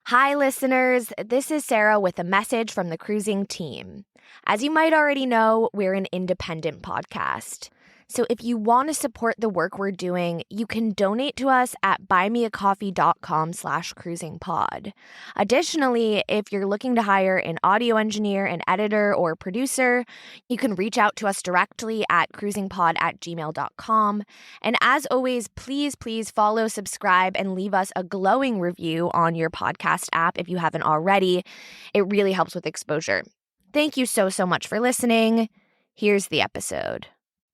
Hi, listeners. This is Sarah with a message from the cruising team. As you might already know, we're an independent podcast. So if you want to support the work we're doing, you can donate to us at buymeacoffee.com/cruisingpod. Additionally, if you're looking to hire an audio engineer, an editor, or producer, you can reach out to us directly at cruisingpod@gmail.com. And as always, please follow, subscribe, and leave us a glowing review on your podcast app if you haven't already. It really helps with exposure. Thank you so much for listening. Here's the episode.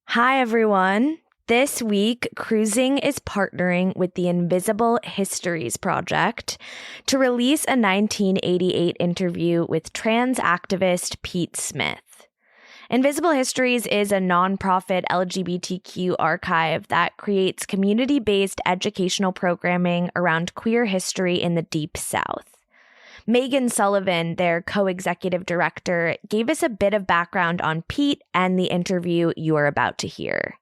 Hi, everyone. This week, Cruising is partnering with the Invisible Histories Project to release a 1988 interview with trans activist Pete Smith. Invisible Histories is a nonprofit LGBTQ archive that creates community-based educational programming around queer history in the Deep South. Megan Sullivan, their co-executive director, gave us a bit of background on Pete and the interview you are about to hear.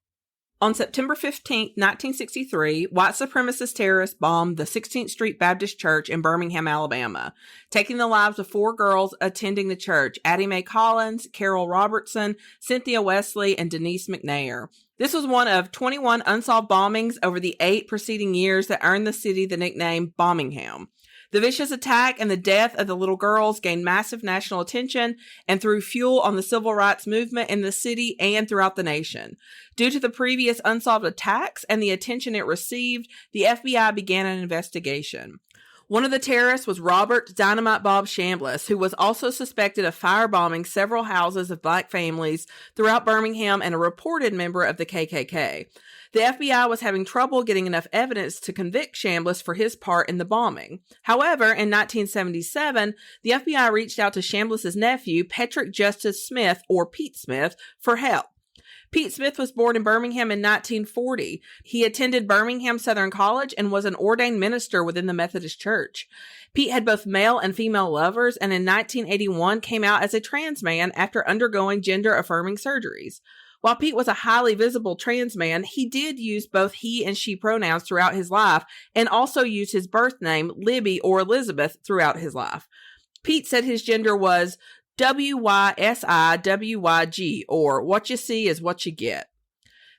On September 15, 1963, white supremacist terrorists bombed the 16th Street Baptist Church in Birmingham, Alabama, taking the lives of 4 girls attending the church: Addie Mae Collins, Carol Robertson, Cynthia Wesley, and Denise McNair. This was one of 21 unsolved bombings over the 8 preceding years that earned the city the nickname Bombingham. The vicious attack and the death of the little girls gained massive national attention and threw fuel on the civil rights movement in the city and throughout the nation. Due to the previous unsolved attacks and the attention it received, the FBI began an investigation. One of the terrorists was Robert Dynamite Bob Chambliss, who was also suspected of firebombing several houses of black families throughout Birmingham and a reported member of the KKK. The FBI was having trouble getting enough evidence to convict Chambliss for his part in the bombing. However, in 1977, the FBI reached out to Chambliss's nephew, Patrick Justice Smith, or Pete Smith, for help. Pete Smith was born in Birmingham in 1940. He attended Birmingham Southern College and was an ordained minister within the Methodist Church. Pete had both male and female lovers, and in 1981 came out as a trans man after undergoing gender-affirming surgeries. While Pete was a highly visible trans man, he did use both he and she pronouns throughout his life and also used his birth name, Libby or Elizabeth, throughout his life. Pete said his gender was WYSIWYG, or what you see is what you get.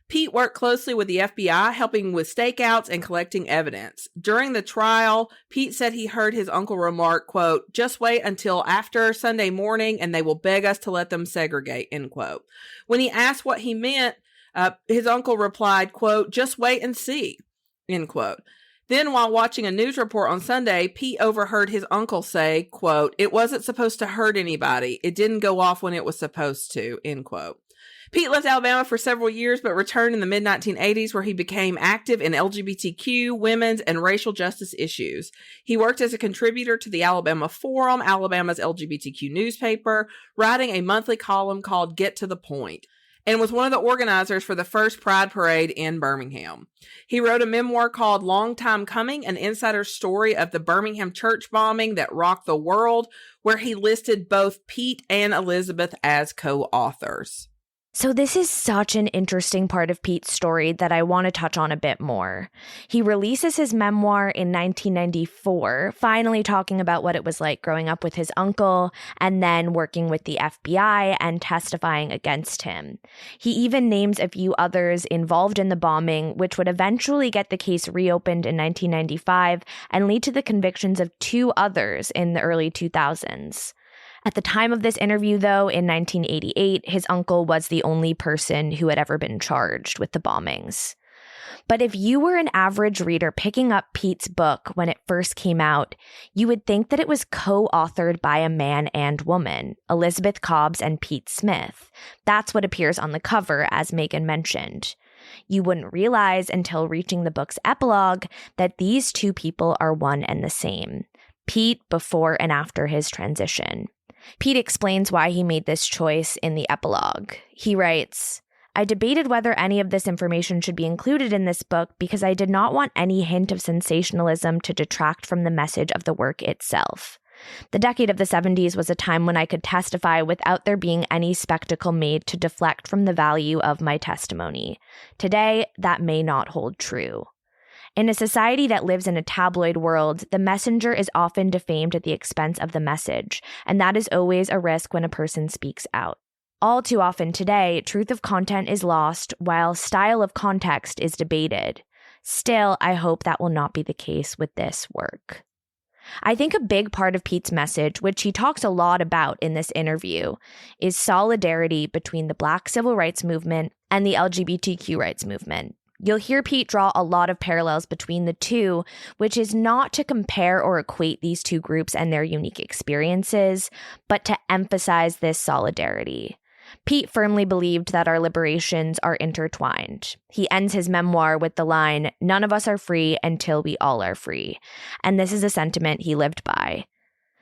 Pete worked closely with the FBI, helping with stakeouts and collecting evidence. During the trial, Pete said he heard his uncle remark, quote, "Just wait until after Sunday morning and they will beg us to let them segregate," end quote. When he asked what he meant, his uncle replied, quote, "Just wait and see," end quote. Then while watching a news report on Sunday, Pete overheard his uncle say, quote, "It wasn't supposed to hurt anybody. It didn't go off when it was supposed to," end quote. Pete left Alabama for several years, but returned in the mid-1980s, where he became active in LGBTQ, women's, and racial justice issues. He worked as a contributor to the Alabama Forum, Alabama's LGBTQ newspaper, writing a monthly column called Get to the Point, and was one of the organizers for the first Pride Parade in Birmingham. He wrote a memoir called Long Time Coming, an insider's story of the Birmingham church bombing that rocked the world, where he listed both Pete and Elizabeth as co-authors. So this is such an interesting part of Pete's story that I want to touch on a bit more. He releases his memoir in 1994, finally talking about what it was like growing up with his uncle and then working with the FBI and testifying against him. He even names a few others involved in the bombing, which would eventually get the case reopened in 1995 and lead to the convictions of 2 others in the early 2000s. At the time of this interview, though, in 1988, his uncle was the only person who had ever been charged with the bombings. But if you were an average reader picking up Pete's book when it first came out, you would think that it was co-authored by a man and woman, Elizabeth Cobbs and Pete Smith. That's what appears on the cover, as Megan mentioned. You wouldn't realize until reaching the book's epilogue that these 2 people are one and the same. Pete before and after his transition. Pete explains why he made this choice in the epilogue. He writes, "I debated whether any of this information should be included in this book because I did not want any hint of sensationalism to detract from the message of the work itself. The decade of the 70s was a time when I could testify without there being any spectacle made to deflect from the value of my testimony. Today, that may not hold true." In a society that lives in a tabloid world, the messenger is often defamed at the expense of the message, and that is always a risk when a person speaks out. All too often today, truth of content is lost while style of context is debated. Still, I hope that will not be the case with this work. I think a big part of Pete's message, which he talks a lot about in this interview, is solidarity between the Black civil rights movement and the LGBTQ rights movement. You'll hear Pete draw a lot of parallels between the two, which is not to compare or equate these two groups and their unique experiences, but to emphasize this solidarity. Pete firmly believed that our liberations are intertwined. He ends his memoir with the line, "None of us are free until we all are free." And this is a sentiment he lived by.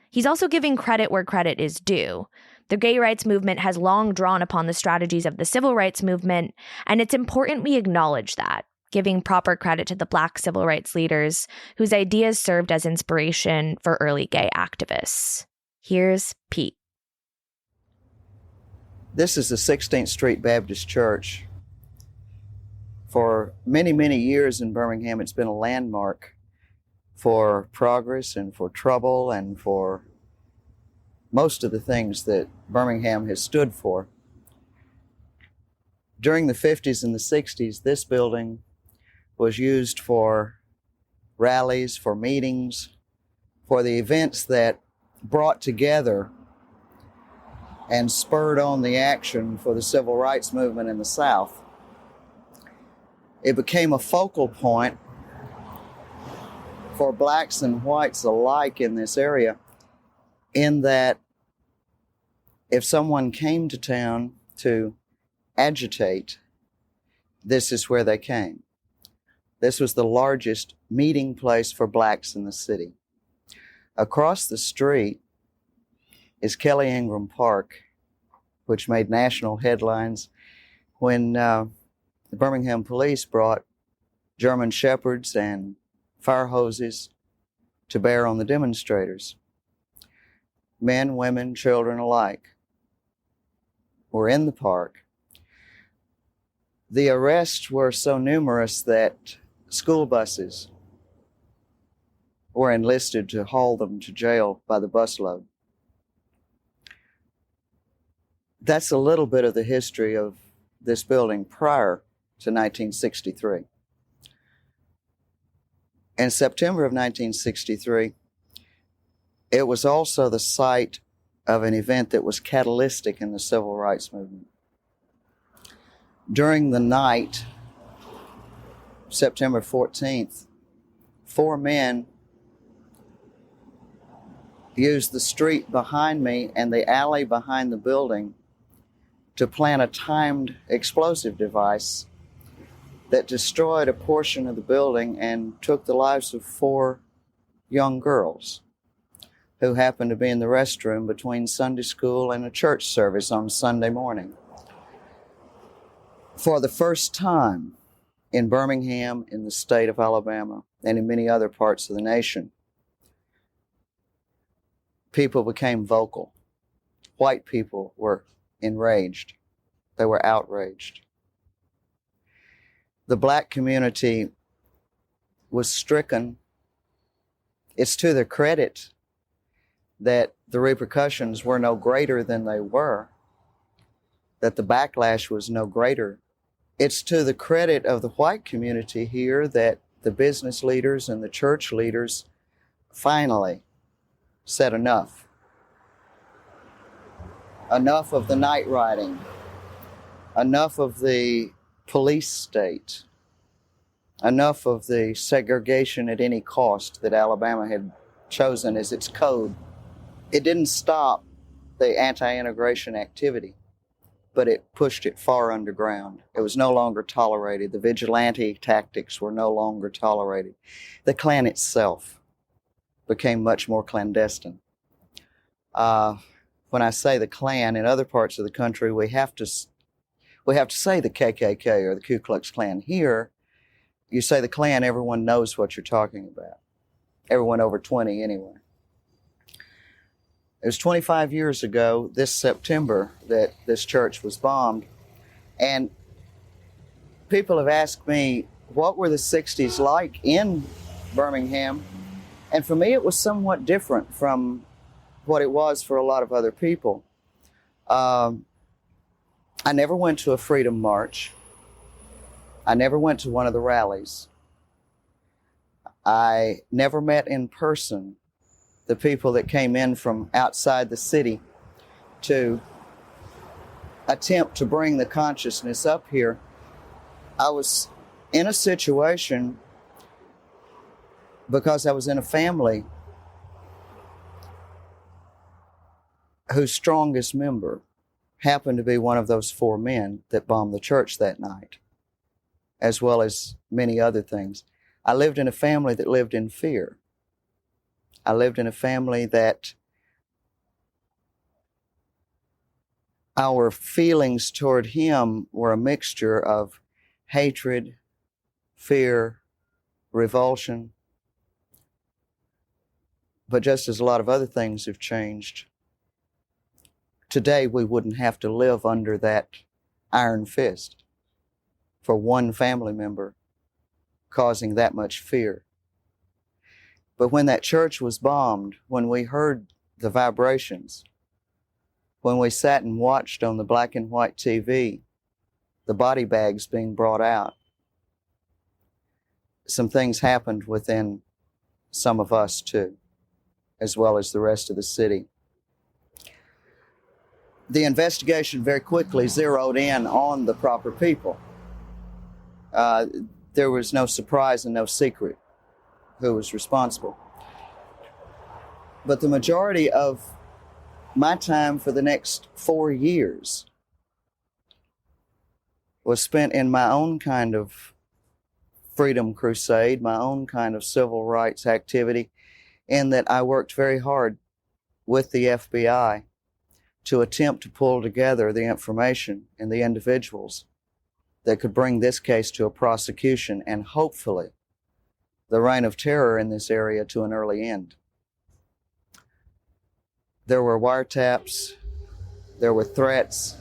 He's also giving credit where credit is due. The gay rights movement has long drawn upon the strategies of the civil rights movement, and it's important we acknowledge that, giving proper credit to the Black civil rights leaders whose ideas served as inspiration for early gay activists. Here's Pete. This is the 16th Street Baptist Church. For many, many years in Birmingham, it's been a landmark for progress and for trouble and for most of the things that Birmingham has stood for. During the 50s and the 60s, this building was used for rallies, for meetings, for the events that brought together and spurred on the action for the civil rights movement in the South. It became a focal point for blacks and whites alike in this area, in that if someone came to town to agitate, this is where they came. This was the largest meeting place for blacks in the city. Across the street is Kelly Ingram Park, which made national headlines when the Birmingham police brought German shepherds and fire hoses to bear on the demonstrators. Men, women, children alike were in the park. The arrests were so numerous that school buses were enlisted to haul them to jail by the busload. That's a little bit of the history of this building prior to 1963. In September of 1963, it was also the site of an event that was catalytic in the civil rights movement. During the night, September 14th, 4 men used the street behind me and the alley behind the building to plant a timed explosive device that destroyed a portion of the building and took the lives of 4 young girls who happened to be in the restroom between Sunday school and a church service on Sunday morning. For the first time in Birmingham, in the state of Alabama, and in many other parts of the nation, people became vocal. White people were enraged. They were outraged. The black community was stricken. It's to their credit that the repercussions were no greater than they were, that the backlash was no greater. It's to the credit of the white community here that the business leaders and the church leaders finally said enough. Enough of the night riding. Enough of the police state. Enough of the segregation at any cost that Alabama had chosen as its code. It didn't stop the anti-integration activity, but it pushed it far underground. It was no longer tolerated. The vigilante tactics were no longer tolerated. The Klan itself became much more clandestine. When I say the Klan, in other parts of the country, we have to say the KKK or the Ku Klux Klan. Here, you say the Klan, everyone knows what you're talking about. Everyone over 20 anyway. It was 25 years ago, this September, that this church was bombed. And people have asked me, what were the 60s like in Birmingham? And for me, it was somewhat different from what it was for a lot of other people. I never went to a freedom march. I never went to one of the rallies. I never met in person the people that came in from outside the city to attempt to bring the consciousness up here. I was in a situation because I was in a family whose strongest member happened to be one of those 4 men that bombed the church that night, as well as many other things. I lived in a family that lived in fear. I lived in a family that our feelings toward him were a mixture of hatred, fear, revulsion. But just as a lot of other things have changed, today we wouldn't have to live under that iron fist for one family member causing that much fear. But when that church was bombed, when we heard the vibrations, when we sat and watched on the black and white TV, the body bags being brought out, some things happened within some of us too, as well as the rest of the city. The investigation very quickly zeroed in on the proper people. There was no surprise and no secret who was responsible. But the majority of my time for the next 4 years was spent in my own kind of freedom crusade, my own kind of civil rights activity, in that I worked very hard with the FBI to attempt to pull together the information and the individuals that could bring this case to a prosecution and hopefully the reign of terror in this area to an early end. There were wiretaps, there were threats,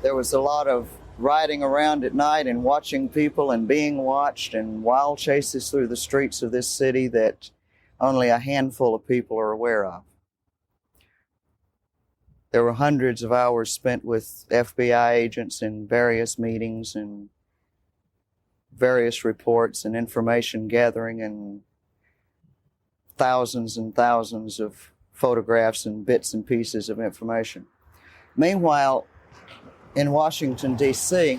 there was a lot of riding around at night and watching people and being watched, and wild chases through the streets of this city that only a handful of people are aware of. There were hundreds of hours spent with FBI agents in various meetings and various reports and information gathering, and thousands of photographs and bits and pieces of information. Meanwhile, in Washington, D.C.,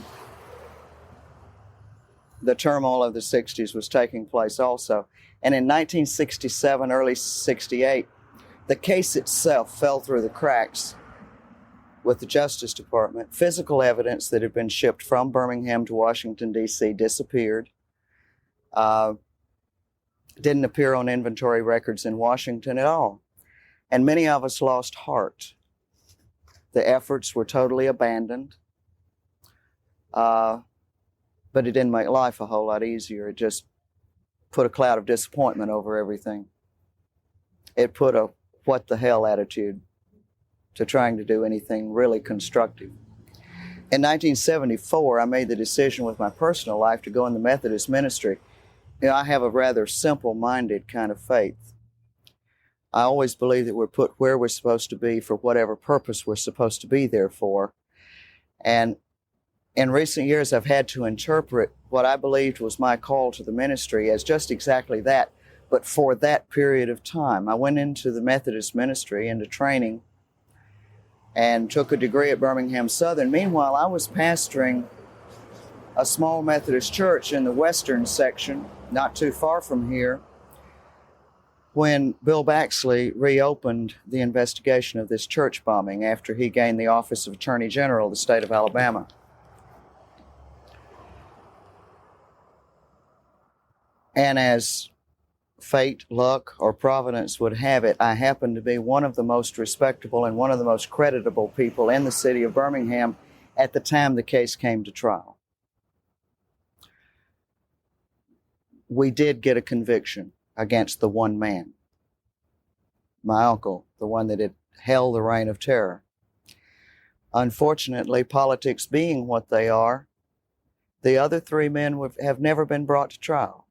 the turmoil of the 60s was taking place also. And in 1967, early 68, the case itself fell through the cracks with the Justice Department. Physical evidence that had been shipped from Birmingham to Washington, D.C. disappeared. Didn't appear on inventory records in Washington at all. And many of us lost heart. The efforts were totally abandoned. But it didn't make life a whole lot easier. It just put a cloud of disappointment over everything. It put a what the hell attitude to trying to do anything really constructive. In 1974, I made the decision with my personal life to go in the Methodist ministry. You know, I have a rather simple-minded kind of faith. I always believe that we're put where we're supposed to be for whatever purpose we're supposed to be there for. And in recent years, I've had to interpret what I believed was my call to the ministry as just exactly that, but for that period of time. I went into the Methodist ministry, into training, and took a degree at Birmingham Southern. Meanwhile, I was pastoring a small Methodist church in the western section, not too far from here, when Bill Baxley reopened the investigation of this church bombing after he gained the office of Attorney General of the state of Alabama. And as fate, luck, or providence would have it, I happened to be one of the most respectable and one of the most creditable people in the city of Birmingham at the time the case came to trial. We did get a conviction against the one man, my uncle, the one that had held the reign of terror. Unfortunately, politics being what they are, The other 3 men have never been brought to trial.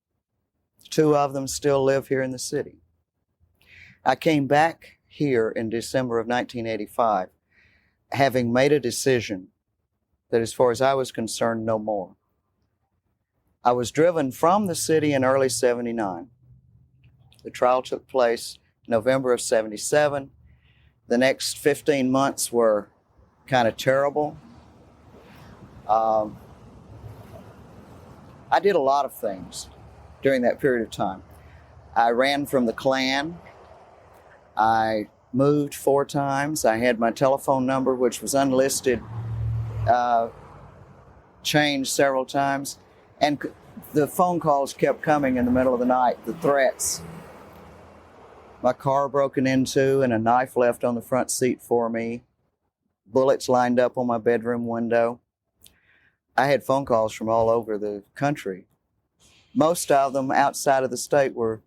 2 of them still live here in the city. I came back here in December of 1985, having made a decision that, as far as I was concerned, no more. I was driven from the city in early 79. The trial took place November of 77. The next 15 months were kind of terrible. I did a lot of things during that period of time. I ran from the Klan. I moved 4 times. I had my telephone number, which was unlisted, changed several times. And the phone calls kept coming in the middle of the night, the threats. My car broken into and a knife left on the front seat for me. Bullets lined up on my bedroom window. I had phone calls from all over the country. Most of them outside of the state were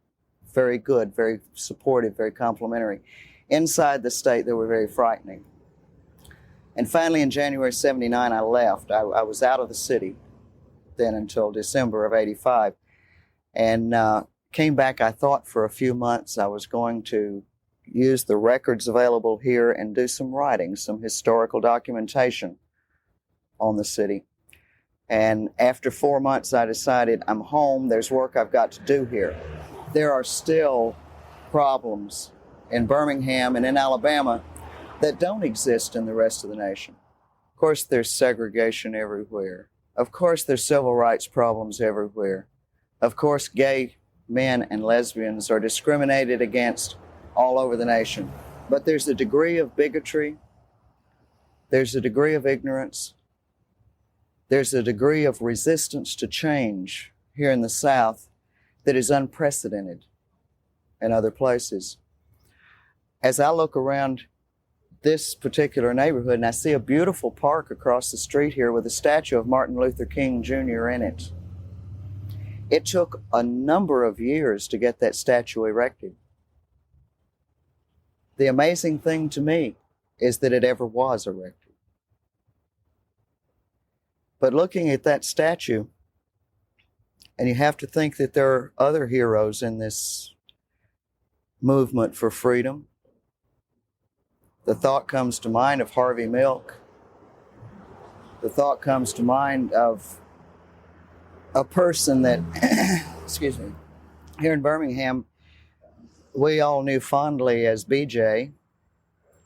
very good, very supportive, very complimentary. Inside the state, they were very frightening. And finally, in January 79, I left. I was out of the city then until December of 85. And came back, I thought, for a few months. I was going to use the records available here and do some writing, some historical documentation on the city. And after 4 months, I decided I'm home. There's work I've got to do here. There are still problems in Birmingham and in Alabama that don't exist in the rest of the nation. Of course, there's segregation everywhere. Of course, there's civil rights problems everywhere. Of course, gay men and lesbians are discriminated against all over the nation. But there's a degree of bigotry. There's a degree of ignorance. There's a degree of resistance to change here in the South that is unprecedented in other places. As I look around this particular neighborhood and I see a beautiful park across the street here with a statue of Martin Luther King Jr. in it. It took a number of years to get that statue erected. The amazing thing to me is that it ever was erected. But looking at that statue, and you have to think that there are other heroes in this movement for freedom. The thought comes to mind of Harvey Milk. The thought comes to mind of a person that, excuse me, here in Birmingham, we all knew fondly as BJ,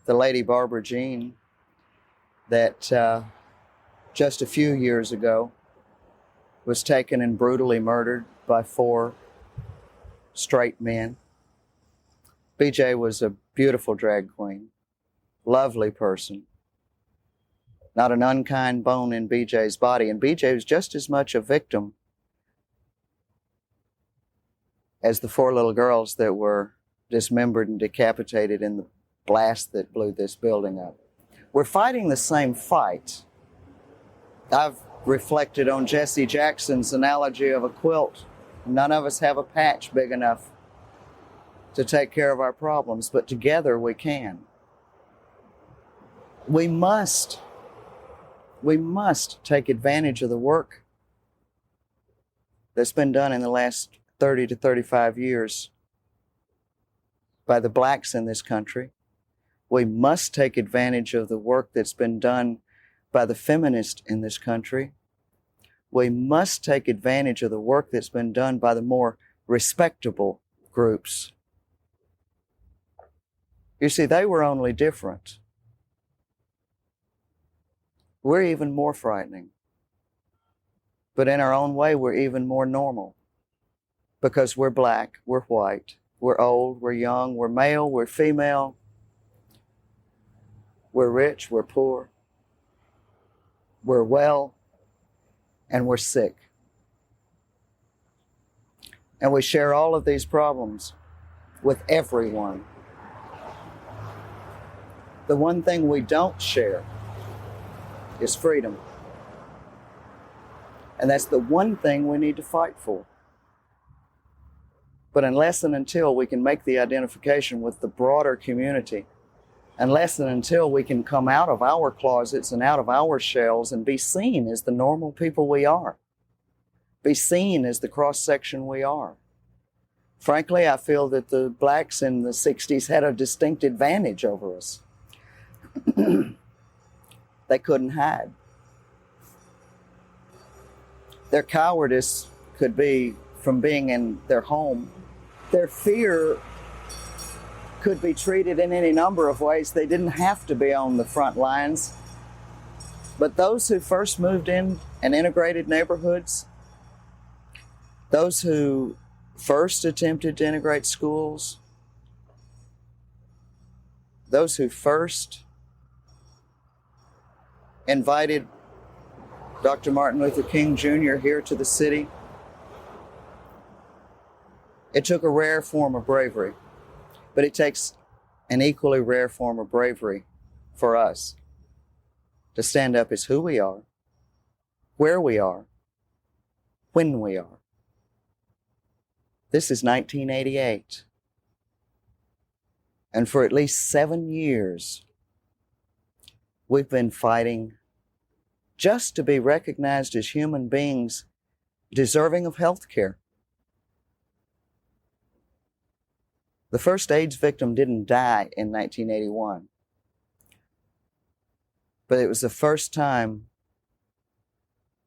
the Lady Barbara Jean, that just a few years ago was taken and brutally murdered by 4 straight men. BJ was a beautiful drag queen, lovely person, not an unkind bone in BJ's body. And BJ was just as much a victim as the 4 little girls that were dismembered and decapitated in the blast that blew this building up. We're fighting the same fight. I've reflected on Jesse Jackson's analogy of a quilt. None of us have a patch big enough to take care of our problems, but together we can. We must take advantage of the work that's been done in the last 30 to 35 years by the blacks in this country. We must take advantage of the work that's been done by the feminists in this country. We must take advantage of the work that's been done by the more respectable groups. You see, they were only different. We're even more frightening. But in our own way, we're even more normal. Because we're black, we're white, we're old, we're young, we're male, we're female, we're rich, we're poor, we're well, and we're sick. And we share all of these problems with everyone. The one thing we don't share is freedom. And that's the one thing we need to fight for. But unless and until we can make the identification with the broader community, unless and until we can come out of our closets and out of our shells and be seen as the normal people we are, be seen as the cross-section we are. Frankly, I feel that the blacks in the 60s had a distinct advantage over us. They couldn't hide. Their cowardice could be from being in their home. Their fear could be treated in any number of ways. They didn't have to be on the front lines. But those who first moved in and integrated neighborhoods, those who first attempted to integrate schools, those who first invited Dr. Martin Luther King Jr. here to the city, it took a rare form of bravery, but it takes an equally rare form of bravery for us to stand up as who we are, where we are, when we are. This is 1988. And for at least 7 years, we've been fighting just to be recognized as human beings deserving of health care. The first AIDS victim didn't die in 1981, but it was the first time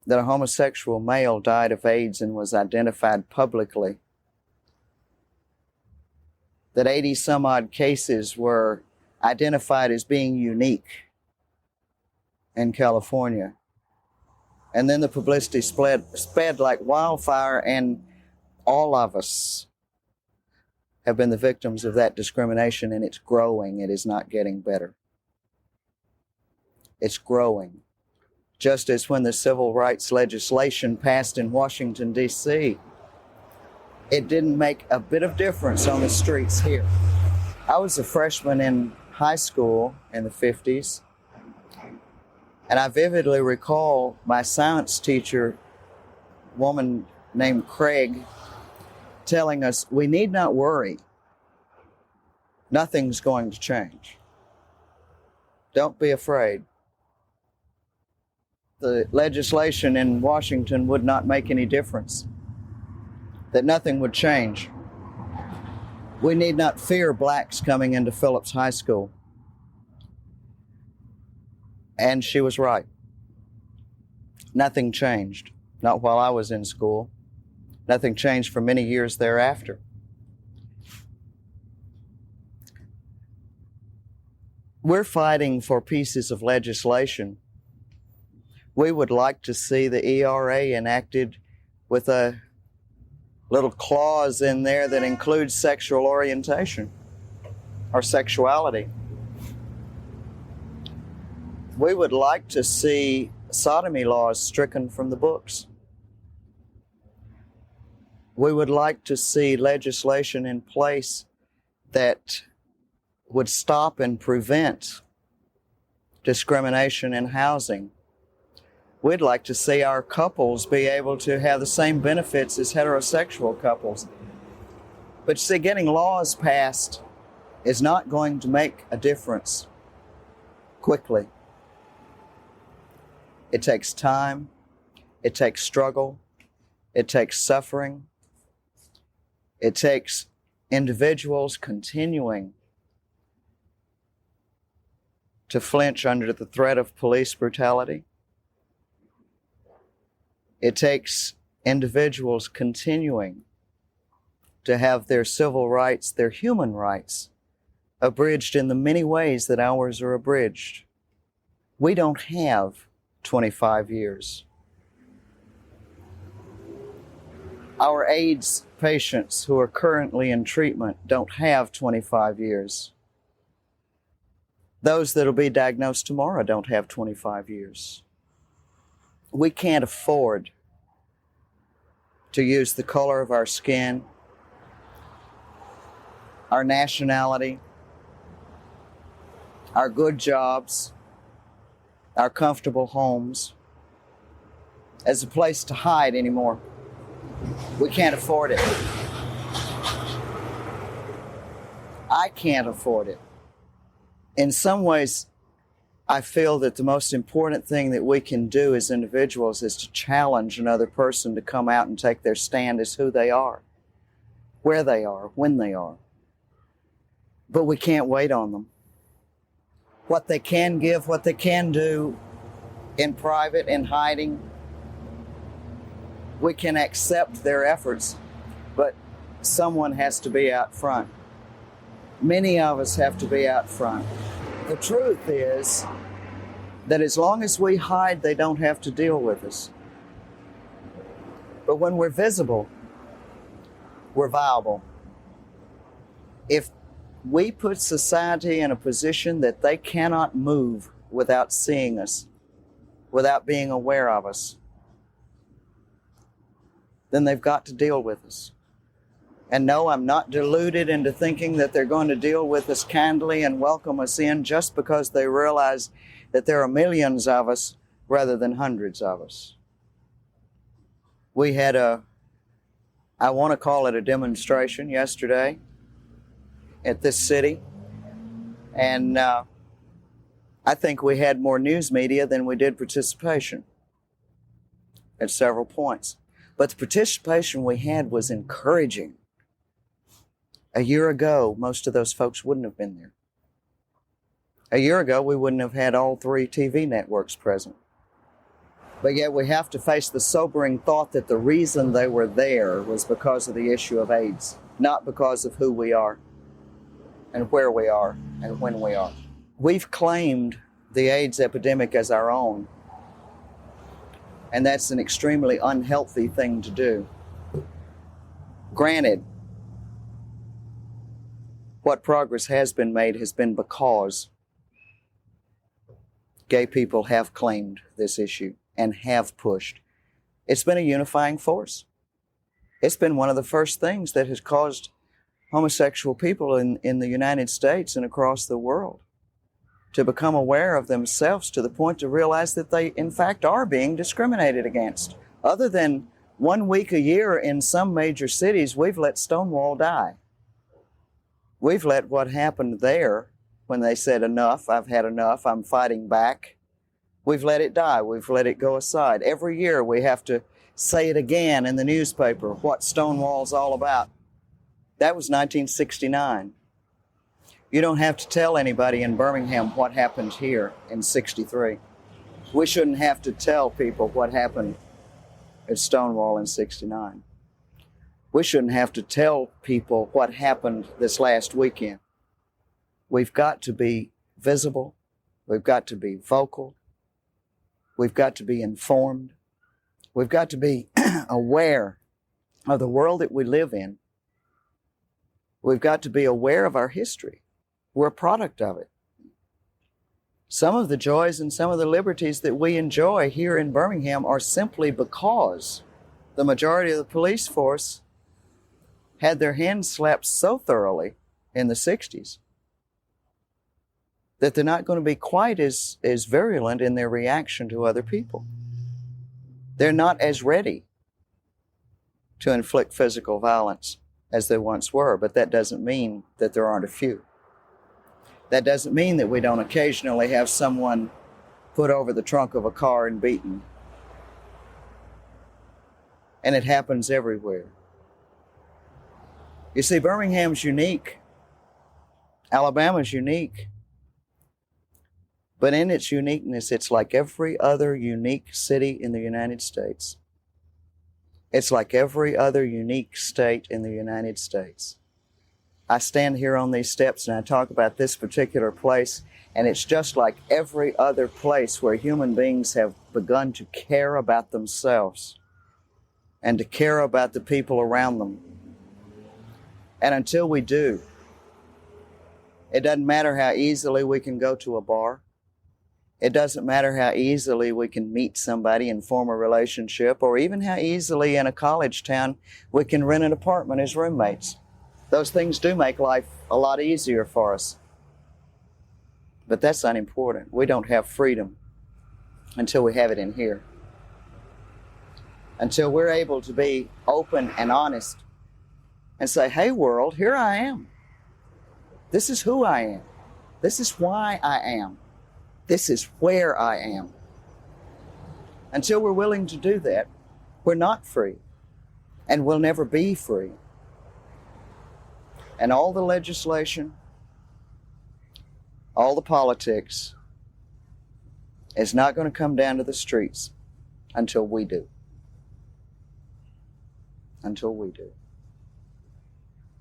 that a homosexual male died of AIDS and was identified publicly. That 80 some odd cases were identified as being unique in California. And then the publicity sped like wildfire, and all of us have been the victims of that discrimination, and it's growing. It is not getting better. It's growing. Just as when the civil rights legislation passed in Washington, D.C., it didn't make a bit of difference on the streets here. I was a freshman in high school in the 50s, and I vividly recall my science teacher, a woman named Craig, telling us, we need not worry. Nothing's going to change. Don't be afraid. The legislation in Washington would not make any difference. That nothing would change. We need not fear blacks coming into Phillips High School. And she was right. Nothing changed. Not while I was in school. Nothing changed for many years thereafter. We're fighting for pieces of legislation. We would like to see the ERA enacted with a little clause in there that includes sexual orientation or sexuality. We would like to see sodomy laws stricken from the books. We would like to see legislation in place that would stop and prevent discrimination in housing. We'd like to see our couples be able to have the same benefits as heterosexual couples. But you see, getting laws passed is not going to make a difference quickly. It takes time, it takes struggle, it takes suffering, it takes individuals continuing to flinch under the threat of police brutality. It takes individuals continuing to have their civil rights, their human rights, abridged in the many ways that ours are abridged. We don't have 25 years. Our AIDS patients who are currently in treatment don't have 25 years. Those that will be diagnosed tomorrow don't have 25 years. We can't afford to use the color of our skin, our nationality, our good jobs, our comfortable homes as a place to hide anymore. We can't afford it. I can't afford it. In some ways, I feel that the most important thing that we can do as individuals is to challenge another person to come out and take their stand as who they are, where they are, when they are. But we can't wait on them. What they can give, what they can do in private, in hiding, we can accept their efforts, but someone has to be out front. Many of us have to be out front. The truth is that as long as we hide, they don't have to deal with us. But when we're visible, we're viable. If we put society in a position that they cannot move without seeing us, without being aware of us, then they've got to deal with us. And no, I'm not deluded into thinking that they're going to deal with us kindly and welcome us in just because they realize that there are millions of us rather than hundreds of us. We had I want to call it a demonstration yesterday at this city. And I think we had more news media than we did participation at several points. But the participation we had was encouraging. A year ago, most of those folks wouldn't have been there. A year ago, we wouldn't have had all 3 TV networks present. But yet we have to face the sobering thought that the reason they were there was because of the issue of AIDS, not because of who we are and where we are and when we are. We've claimed the AIDS epidemic as our own, and that's an extremely unhealthy thing to do. Granted, what progress has been made has been because gay people have claimed this issue and have pushed. It's been a unifying force. It's been one of the first things that has caused homosexual people in the United States and across the world to become aware of themselves to the point to realize that they, in fact, are being discriminated against. Other than 1 week a year in some major cities, we've let Stonewall die. We've let what happened there when they said, enough, I've had enough, I'm fighting back. We've let it die. We've let it go aside. Every year we have to say it again in the newspaper, what Stonewall's all about. That was 1969. You don't have to tell anybody in Birmingham what happened here in 63. We shouldn't have to tell people what happened at Stonewall in 69. We shouldn't have to tell people what happened this last weekend. We've got to be visible. We've got to be vocal. We've got to be informed. We've got to be aware of the world that we live in. We've got to be aware of our history. We're a product of it. Some of the joys and some of the liberties that we enjoy here in Birmingham are simply because the majority of the police force had their hands slapped so thoroughly in the 60s that they're not going to be quite as virulent in their reaction to other people. They're not as ready to inflict physical violence as they once were, but that doesn't mean that there aren't a few. That doesn't mean that we don't occasionally have someone put over the trunk of a car and beaten. And it happens everywhere. You see, Birmingham's unique. Alabama's unique. But in its uniqueness, it's like every other unique city in the United States. It's like every other unique state in the United States. I stand here on these steps and I talk about this particular place, and it's just like every other place where human beings have begun to care about themselves and to care about the people around them. And until we do, it doesn't matter how easily we can go to a bar. It doesn't matter how easily we can meet somebody and form a relationship, or even how easily in a college town we can rent an apartment as roommates. Those things do make life a lot easier for us. But that's unimportant. We don't have freedom until we have it in here. Until we're able to be open and honest and say, hey world, here I am. This is who I am. This is why I am. This is where I am. Until we're willing to do that, we're not free, and we'll never be free. And all the legislation, all the politics is not going to come down to the streets until we do. Until we do.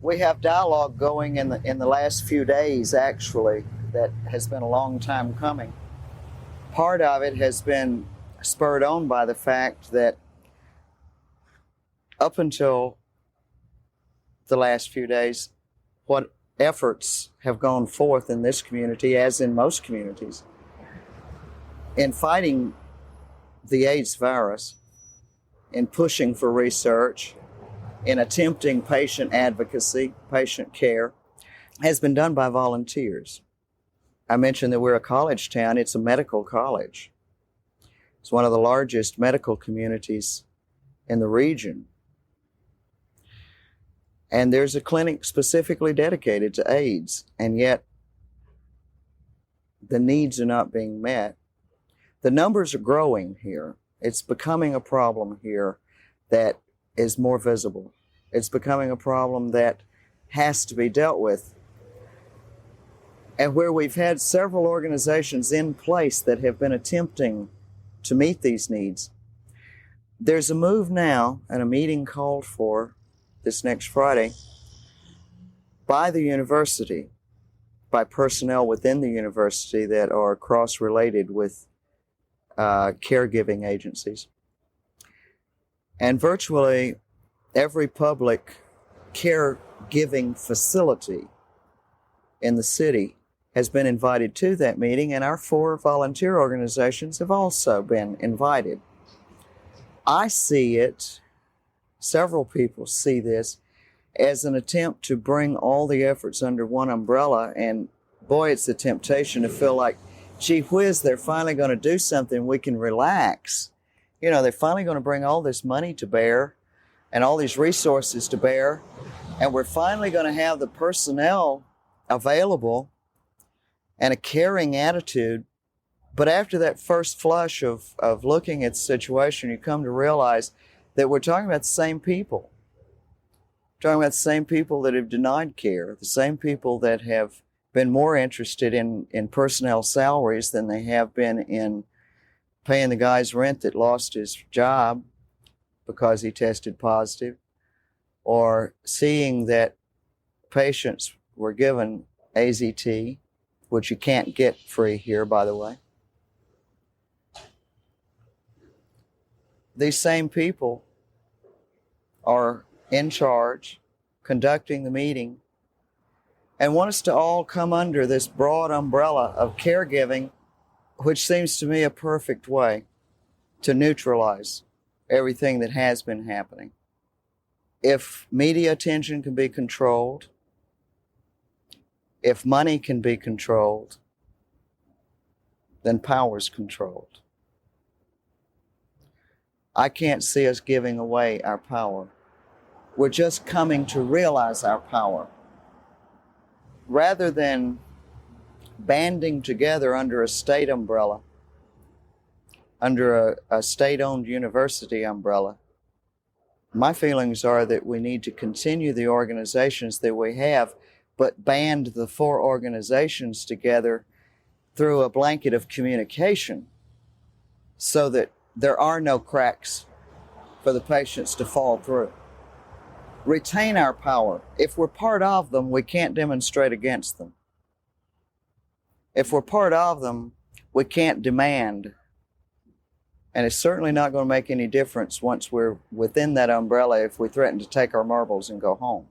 We have dialogue going in the last few days, actually, that has been a long time coming. Part of it has been spurred on by the fact that up until the last few days, what efforts have gone forth in this community, as in most communities, in fighting the AIDS virus, in pushing for research, in attempting patient advocacy, patient care, has been done by volunteers. I mentioned that we're a college town. It's a medical college. It's one of the largest medical communities in the region. And there's a clinic specifically dedicated to AIDS, and yet the needs are not being met. The numbers are growing here. It's becoming a problem here that is more visible. It's becoming a problem that has to be dealt with. And where we've had several organizations in place that have been attempting to meet these needs, there's a move now and a meeting called for this next Friday by the university, by personnel within the university that are cross-related with caregiving agencies. And virtually every public caregiving facility in the city has been invited to that meeting, and our 4 volunteer organizations have also been invited. I see it, several people see this, as an attempt to bring all the efforts under one umbrella, and boy, it's a temptation to feel like, gee whiz, they're finally going to do something, we can relax. You know, they're finally going to bring all this money to bear and all these resources to bear, and we're finally going to have the personnel available and a caring attitude. But after that first flush of looking at the situation, you come to realize that we're talking about the same people. We're talking about the same people that have denied care, the same people that have been more interested in personnel salaries than they have been in paying the guy's rent that lost his job because he tested positive, or seeing that patients were given AZT, which you can't get free here, by the way. These same people are in charge, conducting the meeting, and want us to all come under this broad umbrella of caregiving, which seems to me a perfect way to neutralize everything that has been happening. If media attention can be controlled, if money can be controlled, then power's controlled. I can't see us giving away our power. We're just coming to realize our power. Rather than banding together under a state umbrella, under a state-owned university umbrella, my feelings are that we need to continue the organizations that we have, but band the 4 organizations together through a blanket of communication so that there are no cracks for the patients to fall through. Retain our power. If we're part of them, we can't demonstrate against them. If we're part of them, we can't demand. And it's certainly not going to make any difference once we're within that umbrella if we threaten to take our marbles and go home.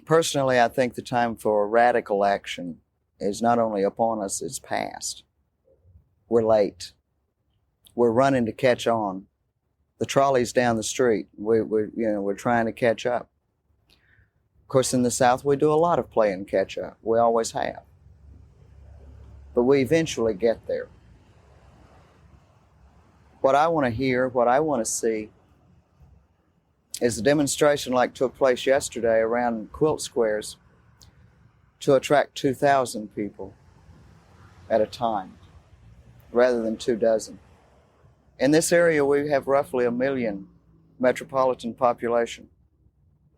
Personally, I think the time for radical action is not only upon us, it's past. We're late. We're running to catch on. The trolley's down the street. We're trying to catch up. Of course, in the South, we do a lot of playing catch up. We always have. But we eventually get there. What I want to hear, what I want to see, is a demonstration like took place yesterday around Quilt Squares to attract 2,000 people. at a time rather than 24. In this area, we have roughly 1 million metropolitan population.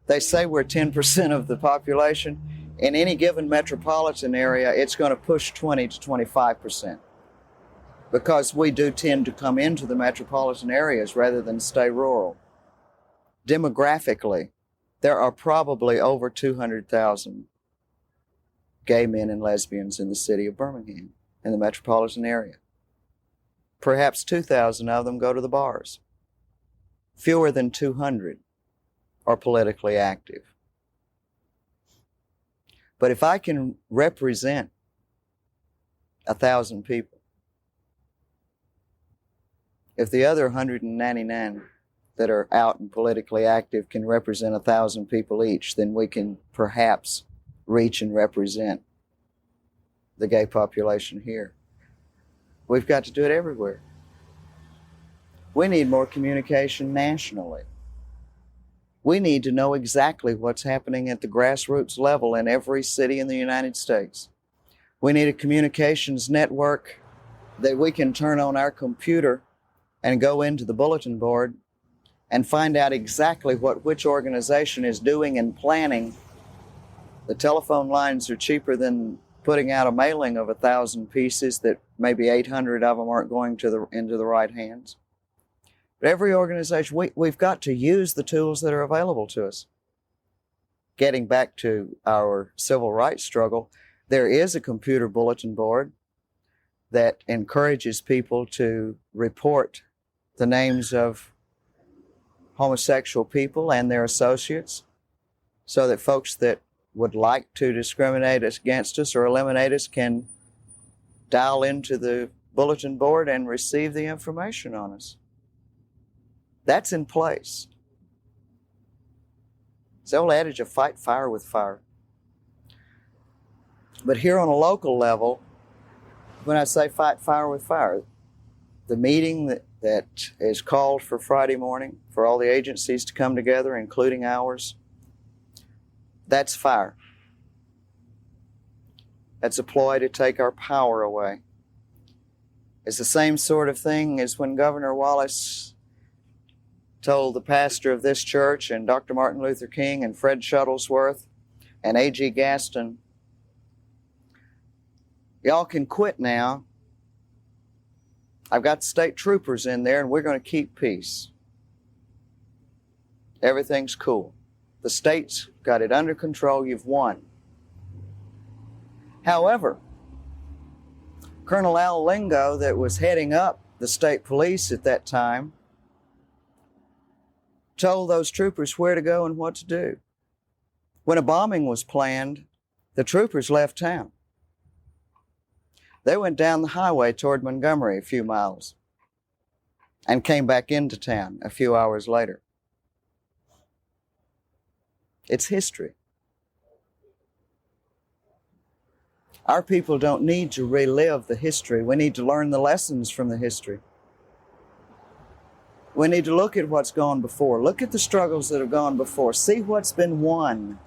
They say we're 10% of the population. In any given metropolitan area, it's going to push 20 to 25% because we do tend to come into the metropolitan areas rather than stay rural. Demographically, there are probably over 200,000 gay men and lesbians in the city of Birmingham, in the metropolitan area. Perhaps 2,000 of them go to the bars. Fewer than 200 are politically active. But if I can represent 1,000 people, if the other 199 that are out and politically active can represent 1,000 people each, then we can perhaps reach and represent the gay population here. We've got to do it everywhere. We need more communication nationally. We need to know exactly what's happening at the grassroots level in every city in the United States. We need a communications network that we can turn on our computer and go into the bulletin board and find out exactly what which organization is doing and planning. The telephone lines are cheaper than putting out a mailing of 1,000 pieces that maybe 800 of them aren't going into the right hands. But every organization, we've got to use the tools that are available to us. Getting back to our civil rights struggle, there is a computer bulletin board that encourages people to report the names of homosexual people and their associates so that folks that would like to discriminate against us or eliminate us can dial into the bulletin board and receive the information on us. That's in place. It's the old adage of fight fire with fire. But here on a local level, when I say fight fire with fire, the meeting that is called for Friday morning for all the agencies to come together, including ours, that's fire. That's a ploy to take our power away. It's the same sort of thing as when Governor Wallace told the pastor of this church and Dr. Martin Luther King and Fred Shuttlesworth and A.G. Gaston, y'all can quit now. I've got state troopers in there and we're going to keep peace. Everything's cool. The state's got it under control. You've won. However, Colonel Al Lingo, that was heading up the state police at that time, told those troopers where to go and what to do. When a bombing was planned, the troopers left town. They went down the highway toward Montgomery a few miles and came back into town a few hours later. It's history. Our people don't need to relive the history. We need to learn the lessons from the history. We need to look at what's gone before. Look at the struggles that have gone before. See what's been won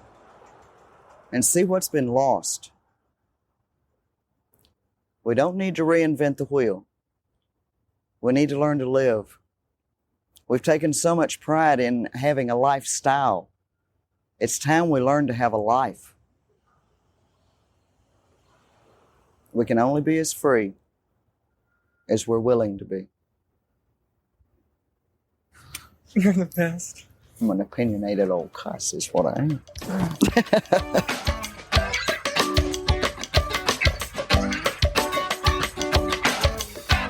and see what's been lost. We don't need to reinvent the wheel. We need to learn to live. We've taken so much pride in having a lifestyle. It's time we learn to have a life. We can only be as free as we're willing to be. You're the best. I'm an opinionated old cuss is what I am.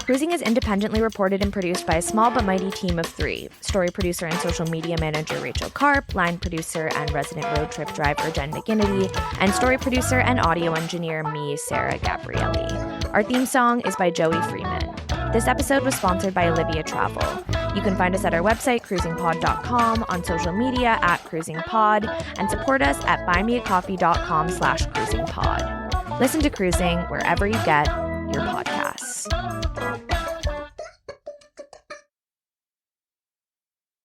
Cruising is independently reported and produced by a small but mighty team of 3. Story producer and social media manager Rachel Karp, line producer and resident road trip driver Jen McGinnity, and story producer and audio engineer me, Sarah Gabrielli. Our theme song is by Joey Freeman. This episode was sponsored by Olivia Travel. You can find us at our website, cruisingpod.com, on social media @cruisingpod, and support us at buymeacoffee.com/cruisingpod. Listen to Cruising wherever you get your podcasts.